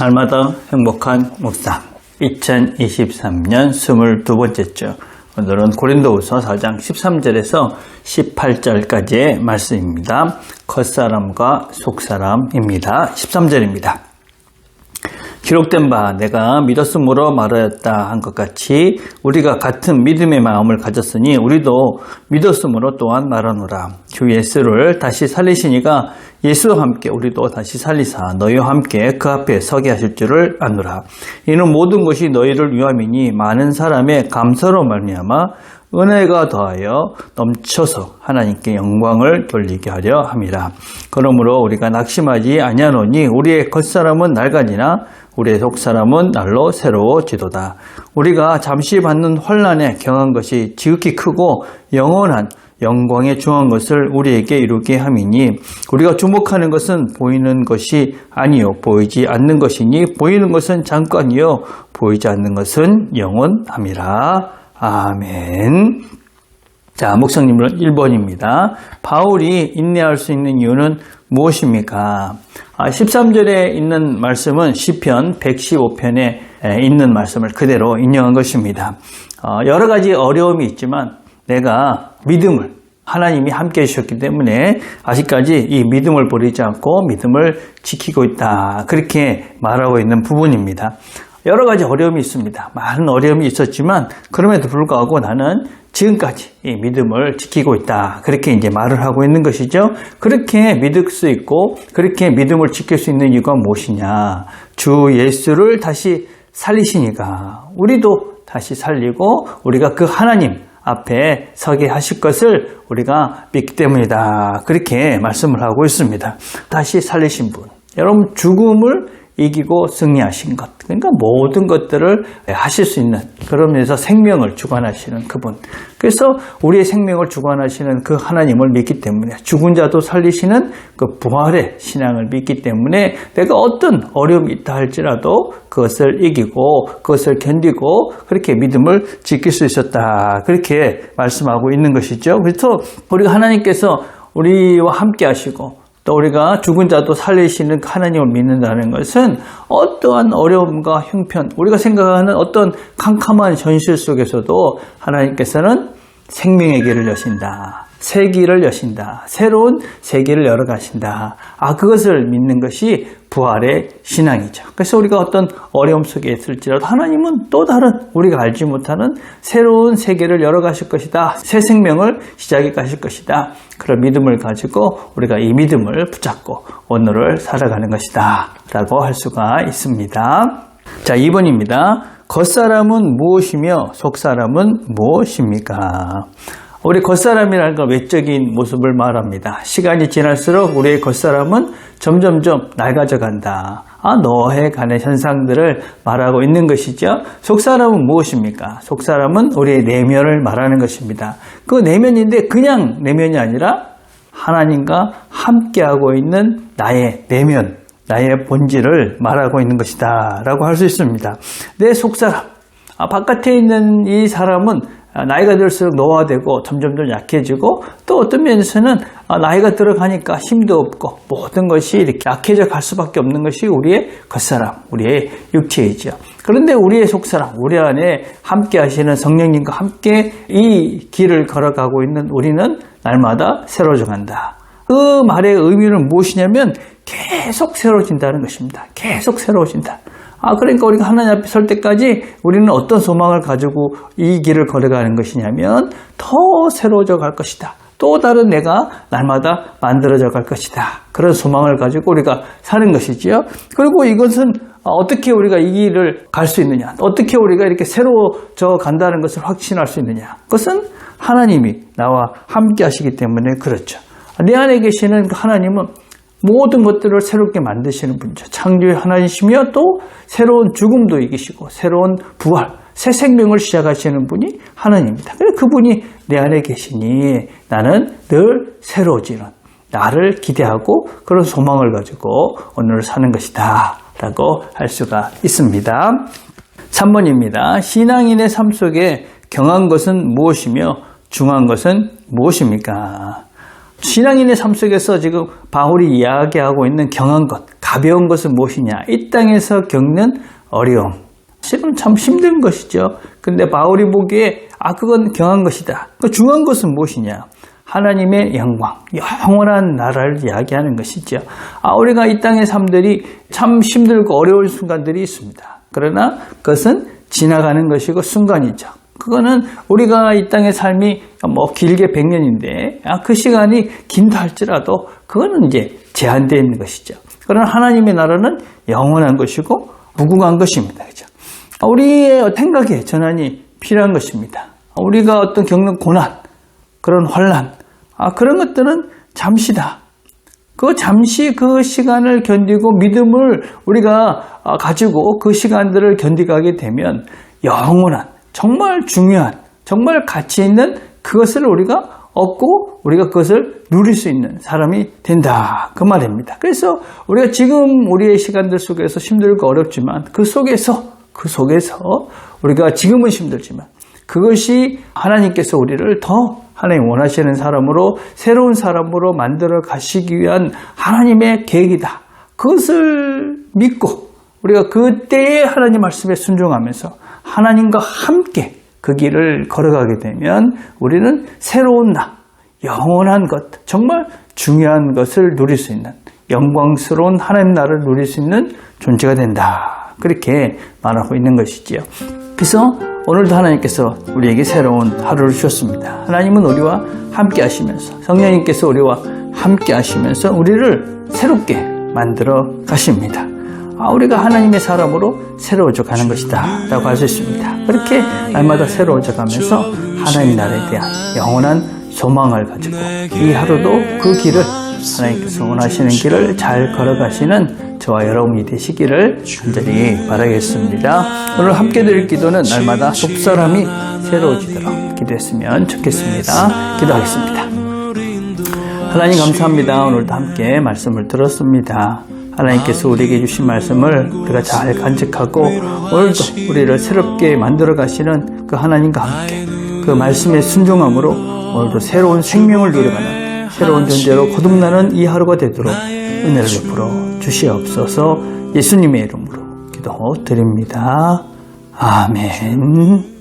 날마다 행복한 묵상 2023년 22번째 주, 오늘은 고린도후서 4장 13절에서 18절까지의 말씀입니다. 겉사람과 속사람입니다. 13절입니다. 기록된 바 내가 믿었으므로 말하였다 한 것 같이 우리가 같은 믿음의 마음을 가졌으니 우리도 믿었으므로 또한 말하노라. 주 예수를 다시 살리시니가 예수와 함께 우리도 다시 살리사 너희와 함께 그 앞에 서게 하실 줄을 아노라. 이는 모든 것이 너희를 위함이니 많은 사람의 감사로 말미암아 은혜가 더하여 넘쳐서 하나님께 영광을 돌리게 하려 함이라. 그러므로 우리가 낙심하지 아니하노니 우리의 겉사람은 낡아지나 우리의 속사람은 날로 새로워지도다. 우리가 잠시 받는 환난에 경한 것이 지극히 크고 영원한 영광에 중한 것을 우리에게 이루게 함이니 우리가 주목하는 것은 보이는 것이 아니요 보이지 않는 것이니 보이는 것은 잠깐이요 보이지 않는 것은 영원함이라. 아멘. 자, 묵상님은 1번입니다. 바울이 인내할 수 있는 이유는 무엇입니까? 13절에 있는 말씀은 시편 115편에 있는 말씀을 그대로 인용한 것입니다. 여러 가지 어려움이 있지만 내가 믿음을 하나님이 함께 해주셨기 때문에 아직까지 이 믿음을 버리지 않고 믿음을 지키고 있다. 그렇게 말하고 있는 부분입니다. 여러 가지 어려움이 있습니다. 많은 어려움이 있었지만 그럼에도 불구하고 나는 지금까지 이 믿음을 지키고 있다. 그렇게 이제 말을 하고 있는 것이죠. 그렇게 믿을 수 있고 그렇게 믿음을 지킬 수 있는 이유가 무엇이냐? 주 예수를 다시 살리시니까 우리도 다시 살리고 우리가 그 하나님 앞에 서게 하실 것을 우리가 믿기 때문이다. 그렇게 말씀을 하고 있습니다. 다시 살리신 분. 여러분 죽음을 이기고 승리하신 것. 그러니까 모든 것들을 하실 수 있는 그런 면에서 생명을 주관하시는 그분. 그래서 우리의 생명을 주관하시는 그 하나님을 믿기 때문에 죽은 자도 살리시는 그 부활의 신앙을 믿기 때문에 내가 어떤 어려움이 있다 할지라도 그것을 이기고 그것을 견디고 그렇게 믿음을 지킬 수 있었다. 그렇게 말씀하고 있는 것이죠. 그래서 우리가 하나님께서 우리와 함께 하시고 또 우리가 죽은 자도 살리시는 하나님을 믿는다는 것은 어떠한 어려움과 형편, 우리가 생각하는 어떤 캄캄한 현실 속에서도 하나님께서는 생명의 길을 여신다. 새 길을 여신다. 새로운 세계를 열어가신다. 그것을 믿는 것이 부활의 신앙이죠. 그래서 우리가 어떤 어려움 속에 있을지라도 하나님은 또 다른 우리가 알지 못하는 새로운 세계를 열어가실 것이다. 새 생명을 시작해 가실 것이다. 그런 믿음을 가지고 우리가 이 믿음을 붙잡고 오늘을 살아가는 것이다. 라고 할 수가 있습니다. 자, 2번입니다. 겉사람은 무엇이며 속사람은 무엇입니까? 우리 겉사람이라는 건 외적인 모습을 말합니다. 시간이 지날수록 우리의 겉사람은 점점점 낡아져 간다. 노화에 관한 현상들을 말하고 있는 것이죠. 속사람은 무엇입니까? 속사람은 우리의 내면을 말하는 것입니다. 그 내면인데 그냥 내면이 아니라 하나님과 함께하고 있는 나의 내면, 나의 본질을 말하고 있는 것이다 라고 할 수 있습니다. 내 속사람, 바깥에 있는 이 사람은 나이가 들수록 노화되고 점점점 약해지고 또 어떤 면에서는 나이가 들어가니까 힘도 없고 모든 것이 이렇게 약해져 갈 수밖에 없는 것이 우리의 겉사람, 우리의 육체이죠. 그런데 우리의 속사람, 우리 안에 함께 하시는 성령님과 함께 이 길을 걸어가고 있는 우리는 날마다 새로워져 간다. 그 말의 의미는 무엇이냐면 계속 새로워진다는 것입니다. 계속 새로워진다. 그러니까 우리가 하나님 앞에 설 때까지 우리는 어떤 소망을 가지고 이 길을 걸어가는 것이냐면 더 새로워져 갈 것이다. 또 다른 내가 날마다 만들어져 갈 것이다. 그런 소망을 가지고 우리가 사는 것이지요. 그리고 이것은 어떻게 우리가 이 길을 갈 수 있느냐? 어떻게 우리가 이렇게 새로워져 간다는 것을 확신할 수 있느냐? 그것은 하나님이 나와 함께 하시기 때문에 그렇죠. 내 안에 계시는 하나님은 모든 것들을 새롭게 만드시는 분이죠. 창조의 하나님이시며 또 새로운 죽음도 이기시고 새로운 부활, 새 생명을 시작하시는 분이 하나님입니다. 그래서 그분이 내 안에 계시니 나는 늘 새로워지는 나를 기대하고 그런 소망을 가지고 오늘을 사는 것이다 라고 할 수가 있습니다. 3번입니다. 신앙인의 삶 속에 경한 것은 무엇이며 중한 것은 무엇입니까? 신앙인의 삶 속에서 지금 바울이 이야기하고 있는 경한 것, 가벼운 것은 무엇이냐? 이 땅에서 겪는 어려움. 실은 참 힘든 것이죠. 근데 바울이 보기에 그건 경한 것이다. 그 중요한 것은 무엇이냐? 하나님의 영광, 영원한 나라를 이야기하는 것이죠. 우리가 이 땅의 삶들이 참 힘들고 어려울 순간들이 있습니다. 그러나 그것은 지나가는 것이고 순간이죠. 그거는 우리가 이 땅의 삶이 길게 100년인데 그 시간이 긴다 할지라도 그거는 이제 제한되어 있는 것이죠. 그러나 하나님의 나라는 영원한 것이고 무궁한 것입니다. 그죠? 우리의 생각에 전환이 필요한 것입니다. 우리가 어떤 겪는 고난, 그런 환난, 그런 것들은 잠시다. 잠시 그 시간을 견디고 믿음을 우리가 가지고 그 시간들을 견디가게 되면 영원한, 정말 중요한, 정말 가치 있는 그것을 우리가 얻고 우리가 그것을 누릴 수 있는 사람이 된다. 그 말입니다. 그래서 우리가 지금 우리의 시간들 속에서 힘들고 어렵지만 그 속에서 우리가 지금은 힘들지만 그것이 하나님께서 우리를 더 하나님 원하시는 사람으로 새로운 사람으로 만들어 가시기 위한 하나님의 계획이다. 그것을 믿고 우리가 그때의 하나님 말씀에 순종하면서 하나님과 함께 그 길을 걸어가게 되면 우리는 새로운 나, 영원한 것, 정말 중요한 것을 누릴 수 있는 영광스러운 하나님 나라를 누릴 수 있는 존재가 된다. 그렇게 말하고 있는 것이지요. 그래서 오늘도 하나님께서 우리에게 새로운 하루를 주셨습니다. 하나님은 우리와 함께 하시면서 성령님께서 우리와 함께 하시면서 우리를 새롭게 만들어 가십니다. 우리가 하나님의 사람으로 새로워져 가는 것이다 라고 할 수 있습니다. 그렇게 날마다 새로워져 가면서 하나님 나라에 대한 영원한 소망을 가지고 이 하루도 그 길을 하나님께서 원하시는 길을 잘 걸어가시는 저와 여러분이 되시기를 간절히 바라겠습니다. 오늘 함께 드릴 기도는 날마다 속사람이 새로워지도록 기도했으면 좋겠습니다. 기도하겠습니다. 하나님 감사합니다. 오늘도 함께 말씀을 들었습니다. 하나님께서 우리에게 주신 말씀을 우리가 잘 간직하고 오늘도 우리를 새롭게 만들어 가시는 그 하나님과 함께 그 말씀에 순종함으로 오늘도 새로운 생명을 누려가는 새로운 존재로 거듭나는 이 하루가 되도록 은혜를 베풀어 주시옵소서. 예수님의 이름으로 기도드립니다. 아멘.